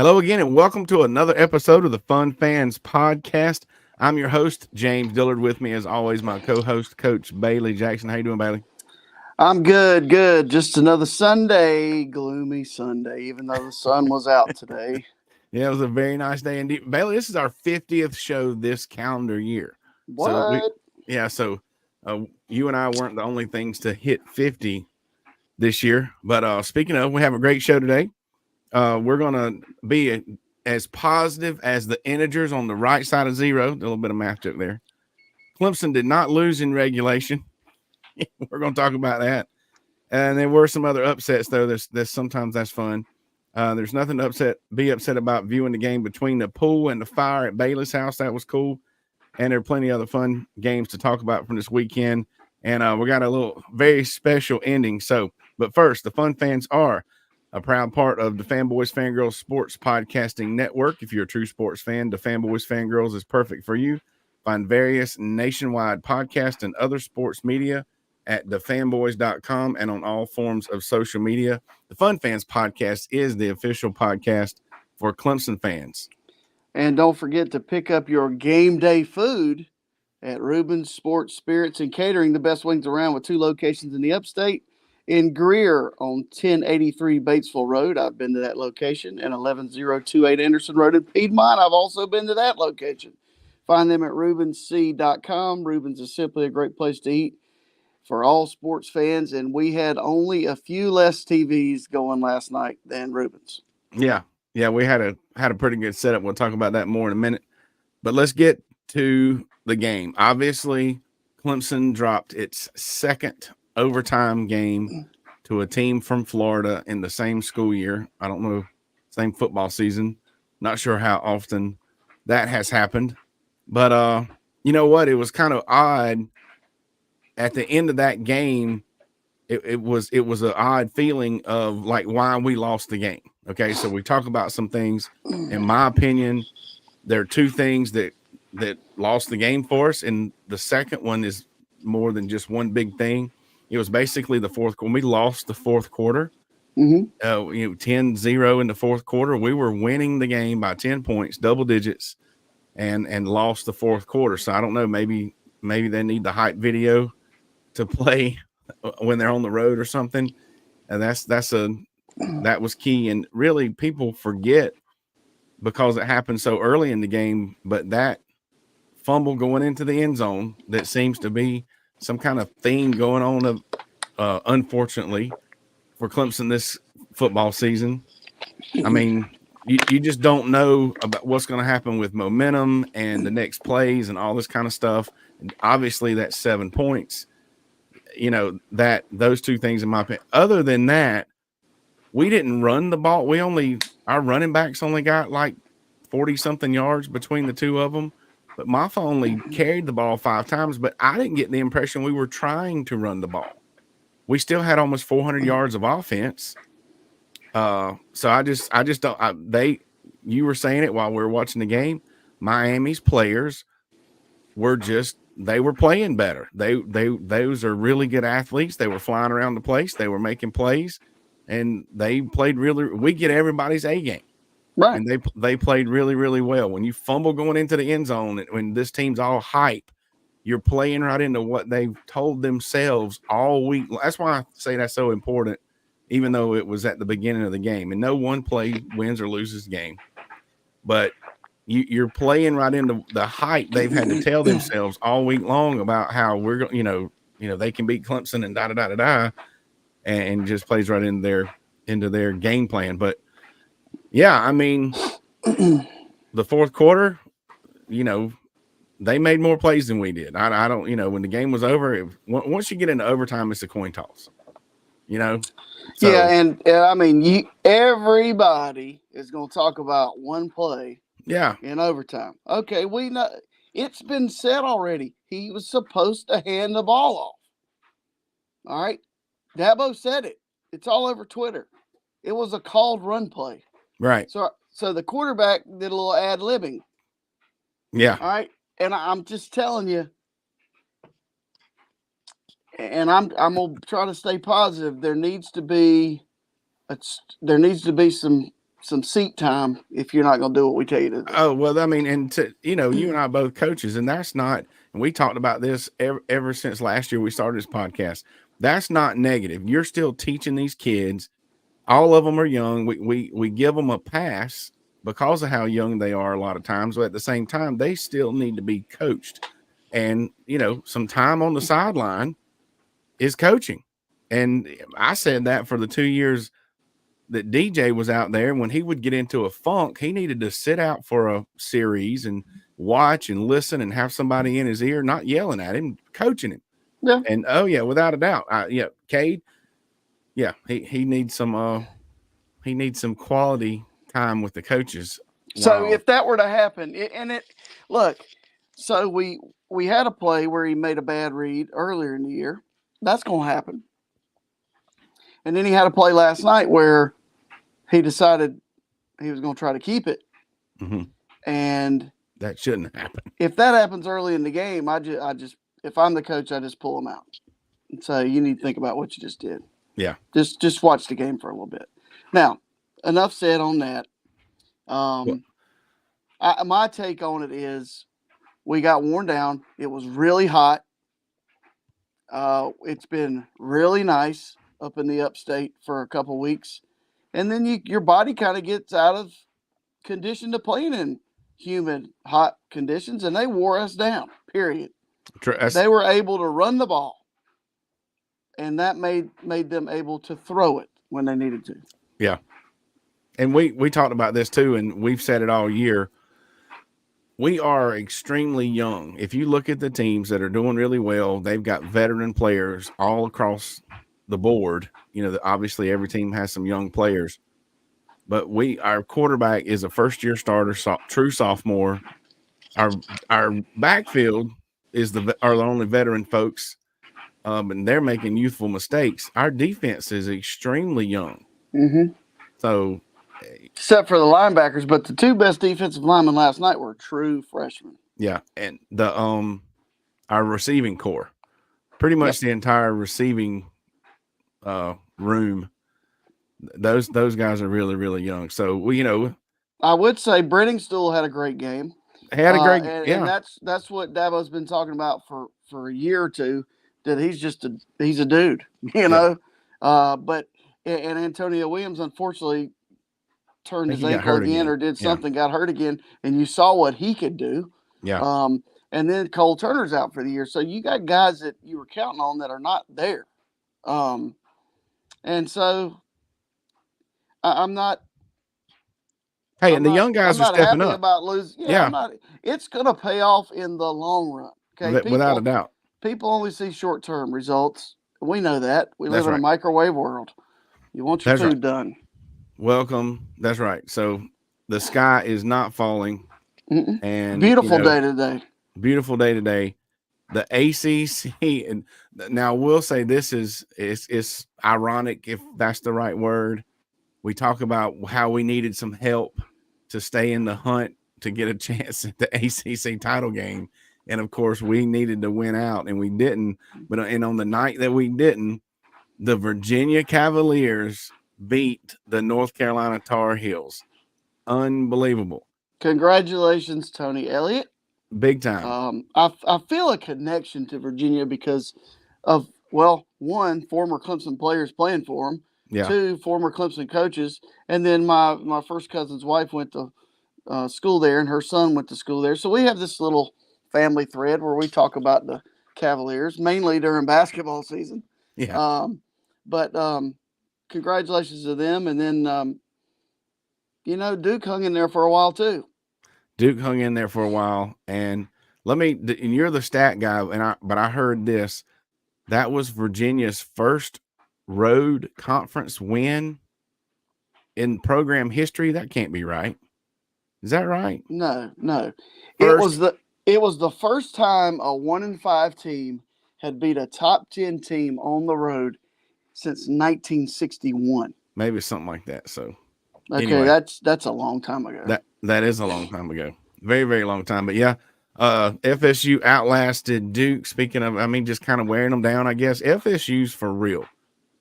Hello again, and welcome to another episode of the Fun Fans Podcast. I'm your host, James Dillard. With me, as always, my co-host, Coach Bailey Jackson. How you doing, Bailey? I'm good. Just another Sunday, gloomy Sunday, even though the sun was out today. Yeah, it was a very nice day indeed. Bailey, this is our 50th show this calendar year. So What? you and I weren't the only things to hit 50 this year. But speaking of, we have a great show today. We're gonna be as positive as the integers on the right side of zero. A little bit of math joke there. Clemson did not lose in regulation. We're going to talk about that. And there were some other upsets, though. There's sometimes that's fun. There's nothing to be upset about viewing the game between the pool and the fire at Bailey's house. That was cool. And there are plenty of other fun games to talk about from this weekend. And we got a little very special ending. But first, the Fun Fans are a proud part of the Fanboys Fangirls Sports Podcasting Network. If you're a true sports fan, the Fanboys Fangirls is perfect for you. Find various nationwide podcasts and other sports media at thefanboys.com and on all forms of social media. The Fun Fans Podcast is the official podcast for Clemson fans. And don't forget to pick up your game day food at Reuben's Sports Spirits and Catering, the best wings around, with 2 locations in the upstate. In Greer on 1083 Batesville Road, I've been to that location, and 11028 Anderson Road in Piedmont, I've also been to that location. Find them at RubensC.com. Rubens is simply a great place to eat for all sports fans, and we had only a few less TVs going last night than Rubens. Yeah, we had a pretty good setup. We'll talk about that more in a minute. But let's get to the game. Obviously, Clemson dropped its second overtime game to a team from Florida in the same school year. I don't know, same football season. Not sure how often that has happened. But you know what? It was kind of odd at the end of that game. It was an odd feeling of like why we lost the game. Okay, so we talk about some things. In my opinion, there are 2 things that lost the game for us, and the second one is more than just one big thing. It was basically the fourth quarter. We lost the fourth quarter. 10-0 in the fourth quarter. We were winning the game by 10 points, double digits, and lost the fourth quarter. So I don't know, maybe they need the hype video to play when they're on the road or something. And that was key. And really, people forget because it happened so early in the game, but that fumble going into the end zone, that seems to be some kind of theme going on unfortunately for Clemson this football season. I mean, you just don't know about what's going to happen with momentum and the next plays and all this kind of stuff. And obviously, that's 7 points. You know, that those 2 things in my opinion. Other than that, we didn't run the ball. Our running backs only got like 40-something yards between the 2 of them. But Maffa only carried the ball 5 times, but I didn't get the impression we were trying to run the ball. We still had almost 400 yards of offense. So I just don't. You were saying it while we were watching the game. Miami's players they were playing better. Those are really good athletes. They were flying around the place. They were making plays, and they played really. We get everybody's A game. Right. And they played really, really well. When you fumble going into the end zone, and when this team's all hype, you're playing right into what they've told themselves all week. That's why I say that's so important, even though it was at the beginning of the game. And no one play wins or loses the game. But you're playing right into the hype they've had to tell themselves all week long about how we're going, they can beat Clemson and da-da-da-da-da, and just plays right into their game plan. But yeah, I mean, the fourth quarter, they made more plays than we did. I don't, when the game was over, once you get into overtime, it's a coin toss, So, yeah, and I mean, everybody is going to talk about one play. Yeah. In overtime. Okay, we know it's been said already. He was supposed to hand the ball off. All right, Dabo said it. It's all over Twitter. It was a called run play. Right. So the quarterback did a little ad-libbing. Yeah. All right. And I'm just telling you, and I'm gonna try to stay positive. There needs to be some some seat time if you're not going to do what we tell you to do. Oh, well, I mean, and you and I are both coaches, and that's not, and we talked about this ever since last year we started this podcast. That's not negative. You're still teaching these kids. All of them are young. We give them a pass because of how young they are a lot of times, but at the same time, they still need to be coached. And, some time on the sideline is coaching. And I said that for the 2 years that DJ was out there. When he would get into a funk, he needed to sit out for a series and watch and listen and have somebody in his ear, not yelling at him, coaching him. Yeah. And without a doubt, Cade, he needs some quality time with the coaches. So if that were to happen, so we had a play where he made a bad read earlier in the year. That's going to happen. And then he had a play last night where he decided he was going to try to keep it. Mm-hmm. And that shouldn't happen. If that happens early in the game, I just if I'm the coach, I just pull him out and say, you need to think about what you just did. Yeah. Just watch the game for a little bit. Now, enough said on that. My take on it is we got worn down. It was really hot. It's been really nice up in the upstate for a couple weeks. And then your body kind of gets out of condition to playing in humid, hot conditions, and they wore us down, period. They were able to run the ball, and that made them able to throw it when they needed to. Yeah. And we talked about this too, and we've said it all year. We are extremely young. If you look at the teams that are doing really well, they've got veteran players all across the board. Obviously every team has some young players, but our quarterback is a first-year starter, true sophomore. Our backfield are the only veteran folks, and they're making youthful mistakes. Our defense is extremely young. Mm-hmm. So, except for the linebackers, but the two best defensive linemen last night were true freshmen. Yeah, and our receiving core, pretty much the entire receiving room. Those guys are really, really young. So I would say Brenningstool had a great game. Had a great and that's what Dabo's been talking about for a year or two. That he's a dude, know. But Antonio Williams unfortunately turned his ankle again or did something, got hurt again, and you saw what he could do. Yeah. And then Cole Turner's out for the year, so you got guys that you were counting on that are not there. And so I'm not. Hey, and the young guys are stepping up. About losing. It's going to pay off in the long run. Okay, without a doubt. People only see short-term results. We know that. We live in a microwave world. You want your food done. Welcome. That's right. So the sky is not falling. Mm-mm. And beautiful day today. Beautiful day today. The ACC, and now we'll say this is ironic if that's the right word. We talk about how we needed some help to stay in the hunt to get a chance at the ACC title game. And of course we needed to win out and we didn't, and on the night that we didn't, the Virginia Cavaliers beat the North Carolina Tar Heels. Unbelievable. Congratulations, Tony Elliott. Big time. I feel a connection to Virginia because of, one, former Clemson players playing for them. Yeah. Two, former Clemson coaches. And then my first cousin's wife went to school there and her son went to school there. So we have this little family thread where we talk about the Cavaliers, mainly during basketball season. Yeah. But congratulations to them. And then, Duke hung in there for a while too. Duke hung in there for a while. And and you're the stat guy, but I heard this. That was Virginia's first road conference win in program history. That can't be right. Is that right? No. It was the first time a 1-5 team had beat a top 10 team on the road since 1961. Maybe something like that. So okay, anyway, that's a long time ago. That is a long time ago. Very, very long time. But yeah, FSU outlasted Duke. Speaking of, just kind of wearing them down, I guess. FSU's for real.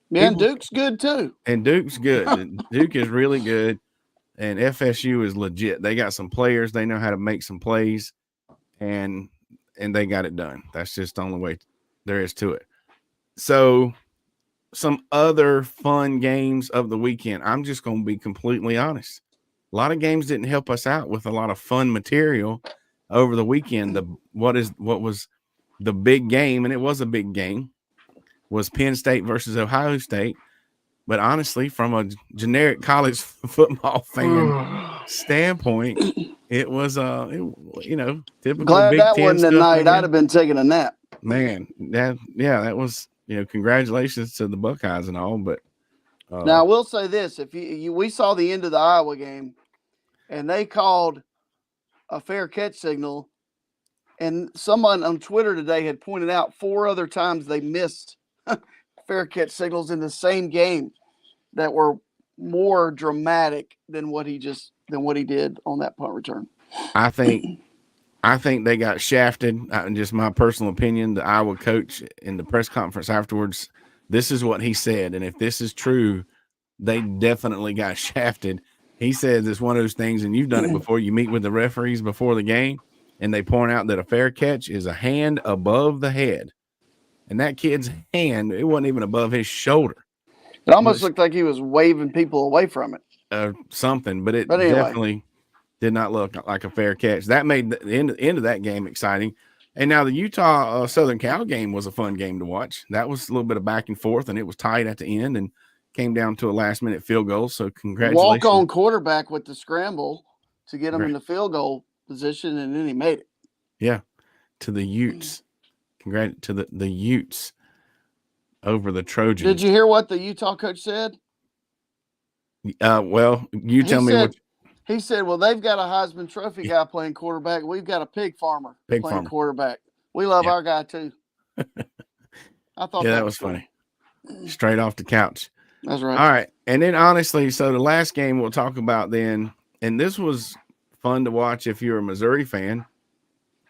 Yeah, and Duke's good too. And Duke's good. Duke is really good. and FSU is legit. They got some players. They know how to make some plays, and they got it done. That's just the only way there is to it. So some other fun games of the weekend. I'm just going to be completely honest. A lot of games didn't help us out with a lot of fun material over the weekend. What was the big game, and it was a big game, was Penn State versus Ohio State. But honestly, from a generic college football fan standpoint, it was typical. Glad Big that Ten wasn't the stuff night. again. I'd have been taking a nap. Man, that was congratulations to the Buckeyes and all. But now I will say this: if we saw the end of the Iowa game, and they called a fair catch signal, and someone on Twitter today had pointed out 4 other times they missed fair catch signals in the same game that were more dramatic than what he did on that punt return. I think they got shafted. Just my personal opinion. The Iowa coach in the press conference afterwards, this is what he said, and if this is true, they definitely got shafted. He says it's one of those things, and you've done it before. You meet with the referees before the game, and they point out that a fair catch is a hand above the head. And that kid's hand, it wasn't even above his shoulder. It almost looked like he was waving people away from it. Something, but anyway. Definitely did not look like a fair catch. That made the end of that game exciting. And now the Utah Southern Cal game was a fun game to watch. That was a little bit of back and forth, and it was tight at the end and came down to a last-minute field goal. So congratulations. Walk-on quarterback with the scramble to get him in the field goal position, and then he made it. Yeah, to the Utes. Congrats to the Utes over the Trojans. Did you hear what the Utah coach said? Well, you tell me what. He said, well, they've got a Heisman Trophy guy playing quarterback. We've got a pig farmer playing quarterback. We love our guy, too. I thought that was funny. Straight off the couch. That's right. All right. And then, honestly, so the last game we'll talk about then, and this was fun to watch if you're a Missouri fan.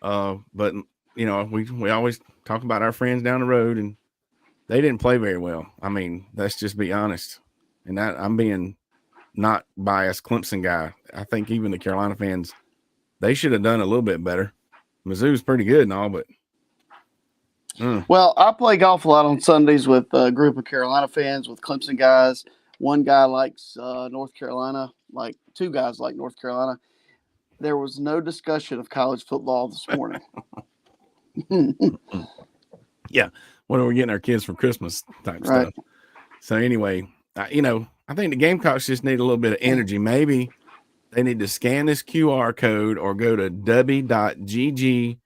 But we always talk about our friends down the road, and they didn't play very well. I mean, let's just be honest. And that I'm being not biased Clemson guy. I think even the Carolina fans, they should have done a little bit better. Mizzou's pretty good and all, but Well, I play golf a lot on Sundays with a group of Carolina fans, with Clemson guys. One guy likes North Carolina, like 2 guys like North Carolina. There was no discussion of college football this morning. Yeah. What are we getting our kids for Christmas type stuff? So anyway, I think the Gamecocks just need a little bit of energy. Maybe they need to scan this QR code or go to w.gg,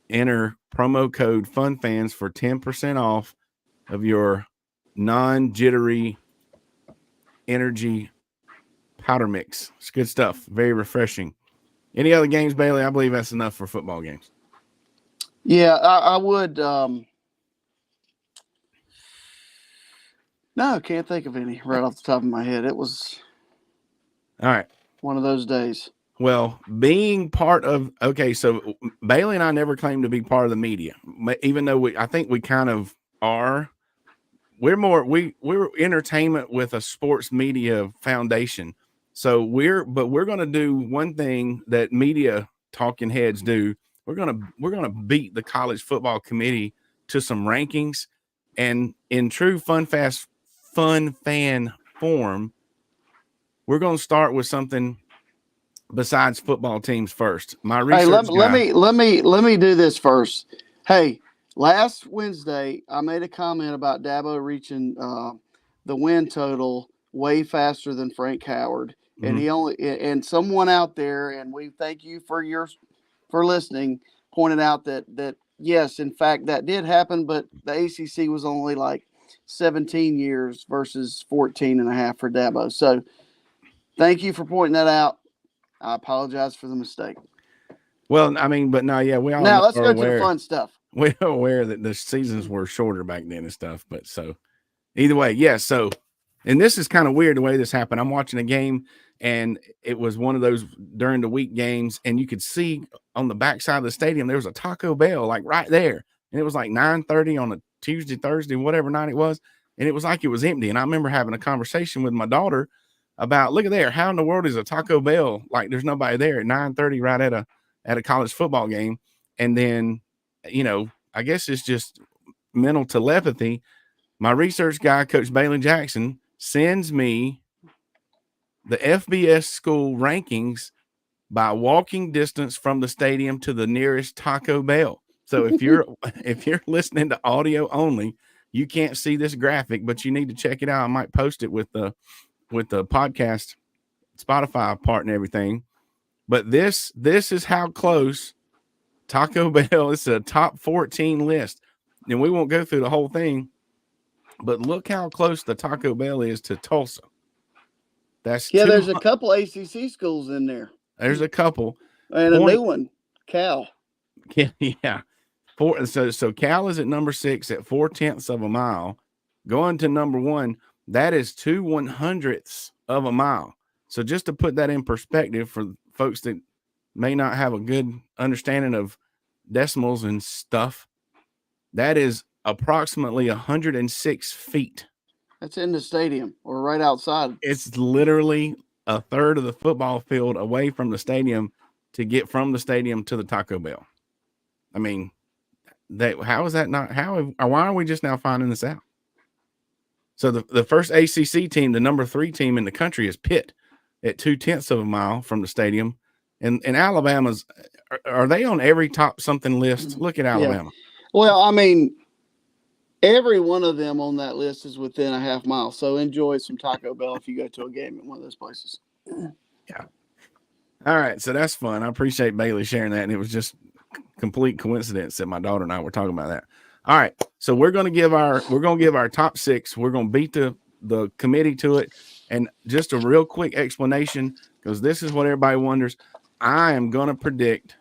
enter promo code FUNFANS for 10% off of your non-jittery energy powder mix. It's good stuff. Very refreshing. Any other games, Bailey? I believe that's enough for football games. Yeah, I would. No, can't think of any right off the top of my head. It was all right. One of those days. Well, being part of so Bailey and I never claimed to be part of the media, even though I think we kind of are. We're entertainment with a sports media foundation. So we're going to do one thing that media talking heads do. We're going to beat the college football committee to some rankings, and in true fun fan form, we're going to start with something besides football teams first. My research. Hey, let me do this first. Hey, last Wednesday I made a comment about Dabo reaching the win total way faster than Frank Howard, and and someone out there, and we thank you for listening, pointed out that yes, in fact, that did happen, but the ACC was only like 17 years versus 14 and a half for Dabo. So thank you for pointing that out. I apologize for the mistake. Well, I mean, but no, yeah, we all now let's go to the fun stuff. We're aware that the seasons were shorter back then and stuff, but so either way, yeah. So, and this is kind of weird the way this happened. I'm watching a game, and it was one of those during the week games, and you could see on the backside of the stadium there was a Taco Bell like right there, and it was like 9:30 on a Tuesday, Thursday, whatever night it was, and it was like it was empty. And I remember having a conversation with my daughter about, look at there, how in the world is a Taco Bell like there's nobody there at 9:30 right at a college football game? And then, I guess it's just mental telepathy. My research guy, Coach Bailey Jackson, sends me the FBS school rankings by walking distance from the stadium to the nearest Taco Bell. So if you're listening to audio only, you can't see this graphic, but you need to check it out. I might post it with the podcast Spotify part and everything. But this is how close Taco Bell. It's a top 14 list, and we won't go through the whole thing. But look how close the Taco Bell is to Tulsa. There's a couple ACC schools in there. There's a couple. And a new one, Cal. Yeah. So Cal is at number 6 at 0.4 of a mile. Going to number 1, that is 2/100ths of a mile. So just to put that in perspective for folks that may not have a good understanding of decimals and stuff, that is approximately 106 feet. That's in the stadium or right outside. It's literally a third of the football field away from the stadium to get from the stadium to the Taco Bell. I mean, how is that not? Why are we just now finding this out? So the first ACC team, the number 3 team in the country, is Pitt at 0.2 of a mile from the stadium. And Alabama's, are they on every top something list? Look at Alabama. Yeah. Well, I mean, every one of them on that list is within a half mile. So enjoy some Taco Bell if you go to a game at one of those places. Yeah. All right. So that's fun. I appreciate Bailey sharing that. And it was just complete coincidence that my daughter and I were talking about that. All right. So we're going to give our top 6. We're going to beat the committee to it. And just a real quick explanation, because this is what everybody wonders. I am going to predict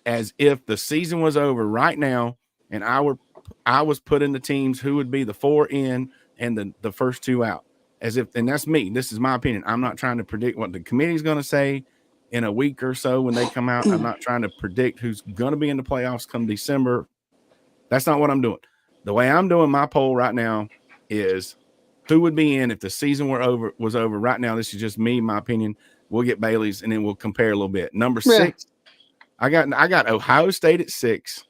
as if the season was over right now and I was putting the teams who would be the 4 in and the first 2 out, and that's me. This is my opinion. I'm not trying to predict what the committee is going to say in a week or so when they come out. I'm not trying to predict who's going to be in the playoffs come December. That's not what I'm doing. The way I'm doing my poll right now is who would be in if the season was over right now. This is just me, my opinion. We'll get Bailey's and then we'll compare a little bit. Number 6, I got Ohio State at 6.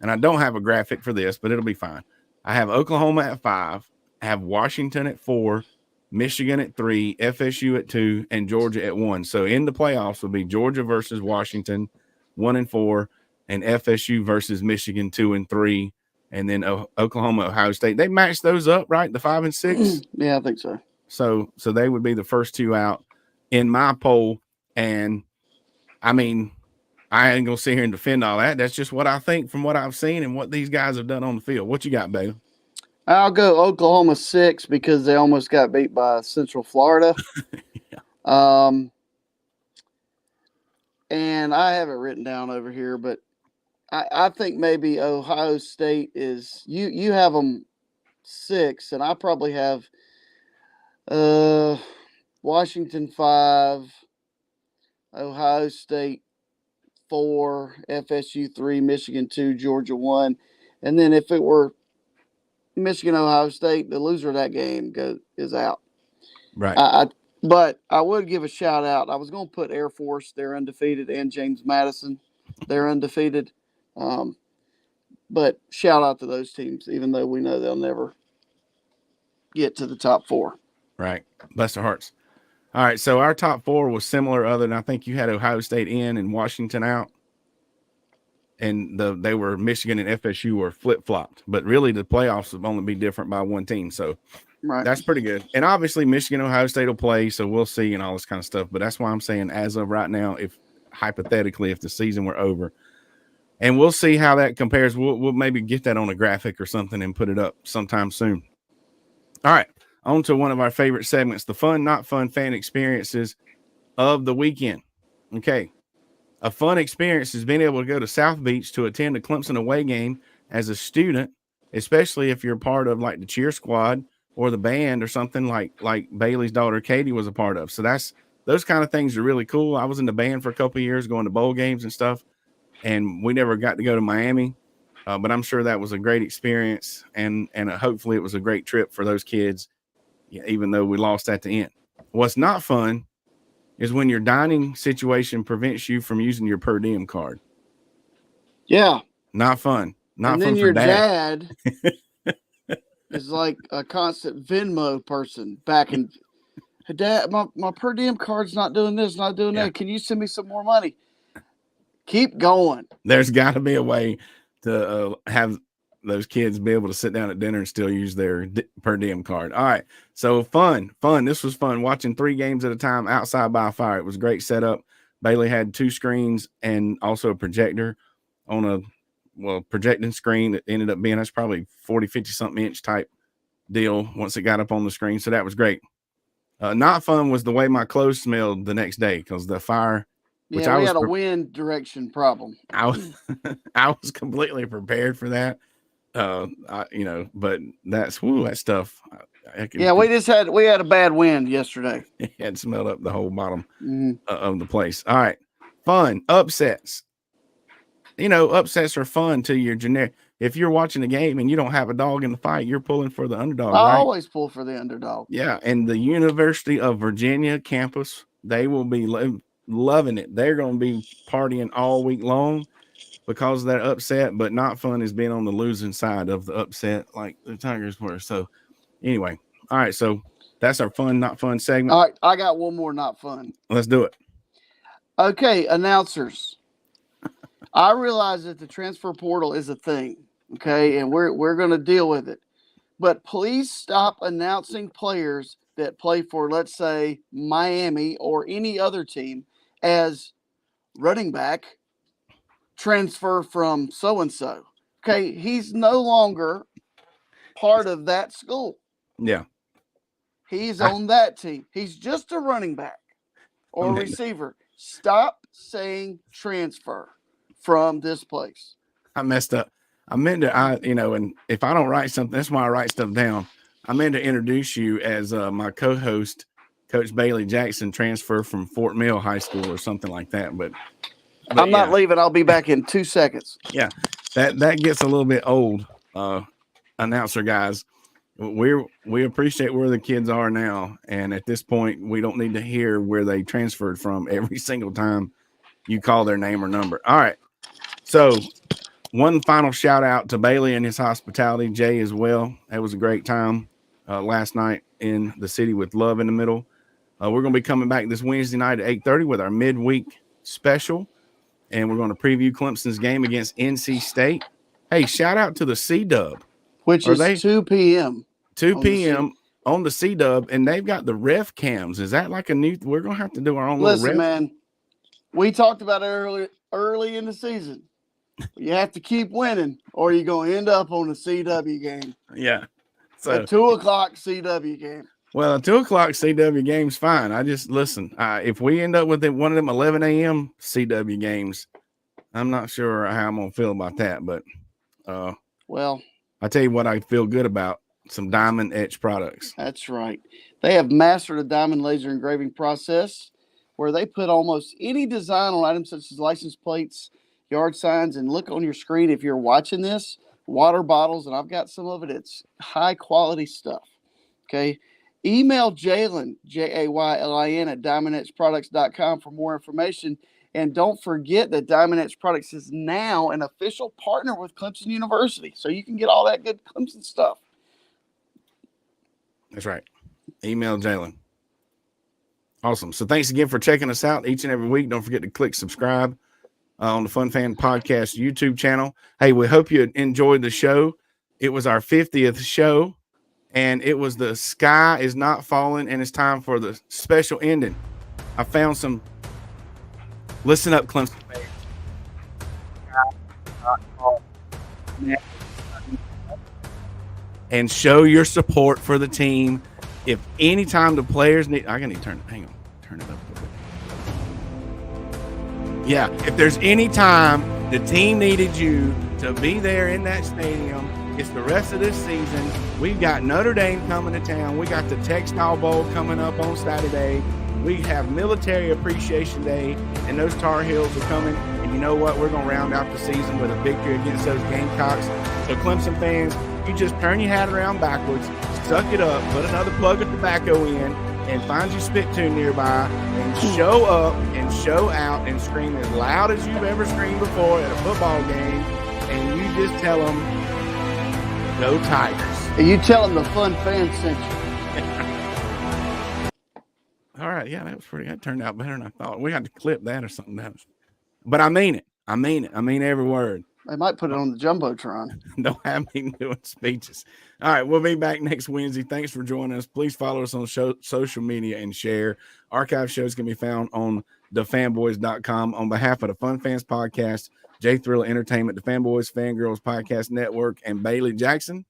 And I don't have a graphic for this, but it'll be fine. I have Oklahoma at 5. I have Washington at 4, Michigan at 3, FSU at 2, and Georgia at 1. So in the playoffs will be Georgia versus Washington, 1 and 4, and FSU versus Michigan, 2 and 3, and then Oklahoma, Ohio State. They matched those up, right? The 5 and 6. Yeah, I think so. So they would be the first 2 out in my poll. And I mean, I ain't gonna sit here and defend all that. That's just what I think from what I've seen and what these guys have done on the field. What you got, Bailey? I'll go Oklahoma 6 because they almost got beat by Central Florida. Yeah. And I have it written down over here, but I think maybe Ohio State is you have them 6, and I probably have Washington 5, Ohio State 4, FSU 3, Michigan 2, Georgia 1. And then if it were Michigan, Ohio State, the loser of that game is out. Right. But I would give a shout out. I was going to put Air Force, they're undefeated, and James Madison, they're undefeated. But shout out to those teams, even though we know they'll never get to the top 4. Right. Bless their hearts. All right. So our top 4 was similar, other than I think you had Ohio State in and Washington out. And they were Michigan and FSU were flip-flopped. But really the playoffs would only be different by 1 team. So that's pretty good. And obviously Michigan, Ohio State will play, so we'll see and all this kind of stuff. But that's why I'm saying as of right now, if hypothetically, if the season were over, and we'll see how that compares. We'll maybe get that on a graphic or something and put it up sometime soon. All right. On to one of our favorite segments, the fun, not fun fan experiences of the weekend. Okay. A fun experience is being able to go to South Beach to attend a Clemson away game as a student, especially if you're part of like the cheer squad or the band or something like Bailey's daughter Katie was a part of. So those kind of things are really cool. I was in the band for a couple of years going to bowl games and stuff, and we never got to go to Miami, but I'm sure that was a great experience, and hopefully it was a great trip for those kids, even though we lost at the end. What's not fun is when your dining situation prevents you from using your per diem card. Yeah. Not fun. Not and fun then for your dad. is like a constant Venmo person back in. Hey, Dad, my per diem card's not doing this, not doing that. Can you send me some more money? Keep going. There's got to be a way to have those kids be able to sit down at dinner and still use their per diem card. All right. So fun. This was fun. Watching 3 games at a time outside by a fire. It was a great setup. Bailey had 2 screens and also a projector on a projecting screen that ended up being, that's probably 40, 50 something inch type deal once it got up on the screen. So that was great. Not fun was the way my clothes smelled the next day because the fire. We had a wind direction problem. I was completely prepared for that. But that's that stuff. We had a bad wind yesterday. It had smelled up the whole bottom of the place. All right, fun upsets. Upsets are fun to your generic. If you're watching a game and you don't have a dog in the fight, you're pulling for the underdog. I always pull for the underdog. Yeah, and the University of Virginia campus, they will be loving it. They're going to be partying all week long because of that upset, but not fun is being on the losing side of the upset like the Tigers were. So anyway, all right, so that's our fun, not fun segment. All right, I got one more not fun. Let's do it. Okay, announcers. I realize that the transfer portal is a thing, okay, and we're going to deal with it. But please stop announcing players that play for, let's say, Miami or any other team as running back transfer from so-and-so. Okay, he's no longer part of that school. Yeah. He's on that team. He's just a running back or receiver. Stop saying transfer from this place. I messed up. I meant to, and if I don't write something, that's why I write stuff down. I meant to introduce you as my co-host, Coach Bailey Jackson, transfer from Fort Mill High School or something like that. But I'm not leaving. I'll be back in 2 seconds. Yeah, that gets a little bit old, announcer guys. We appreciate where the kids are now, and at this point, we don't need to hear where they transferred from every single time you call their name or number. All right. So one final shout out to Bailey and his hospitality, Jay as well. That was a great time last night in the city with Love in the middle. We're going to be coming back this Wednesday night at 8:30 with our midweek special, and we're going to preview Clemson's game against NC State. Hey, shout out to the C-Dub. Which is 2 p.m. 2 p.m. on the C-Dub, and they've got the ref cams. Is that like a new – we're going to have to do our own little ref? Listen, man, we talked about it early in the season. You have to keep winning, or you're going to end up on a CW game. Yeah. So, a 2 o'clock CW game. Well, a 2 o'clock CW game's fine. I just listen. If we end up with one of them 11 a.m. CW games, I'm not sure how I'm going to feel about that. But, well, I tell you what I feel good about, some Diamond Etch products. That's right. They have mastered the diamond laser engraving process where they put almost any design on items such as license plates, yard signs, and look on your screen if you're watching this, water bottles, and I've got some of it. It's high quality stuff. Okay. Email Jaylin, Jaylin at diamondetchproducts.com for more information. And don't forget that Diamond Etch Products is now an official partner with Clemson University. So you can get all that good Clemson stuff. That's right. Email Jaylin. Awesome. So thanks again for checking us out each and every week. Don't forget to click subscribe on the Fun Fan Podcast YouTube channel. Hey, we hope you enjoyed the show. It was our 50th show, and it was The Sky Is Not Falling, and it's time for the special ending. I found some. Listen up, Clemson fans. And show your support for the team. If any time the players need, I need to turn it up a little bit. Yeah, if there's any time the team needed you to be there in that stadium, it's the rest of this season. We've got Notre Dame coming to town. We got the Textile Bowl coming up on Saturday. We have Military Appreciation Day, and those Tar Heels are coming. And you know what? We're going to round out the season with a victory against those Gamecocks. So, Clemson fans, you just turn your hat around backwards, suck it up, put another plug of tobacco in, and find your Spittoon nearby and show up and show out and scream as loud as you've ever screamed before at a football game, and you just tell them, go Tigers. And you tell them the Fun Fan sent you. All right, yeah, that turned out better than I thought. We had to clip that or something else. But I mean it. I mean every word. They might put it on the Jumbotron. Don't have me doing speeches. All right, we'll be back next Wednesday. Thanks for joining us. Please follow us on social media and share. Archive shows can be found on thefanboys.com. On behalf of the Fun Fans Podcast, J Thriller Entertainment, the Fanboys, Fangirls Podcast Network, and Bailey Jackson,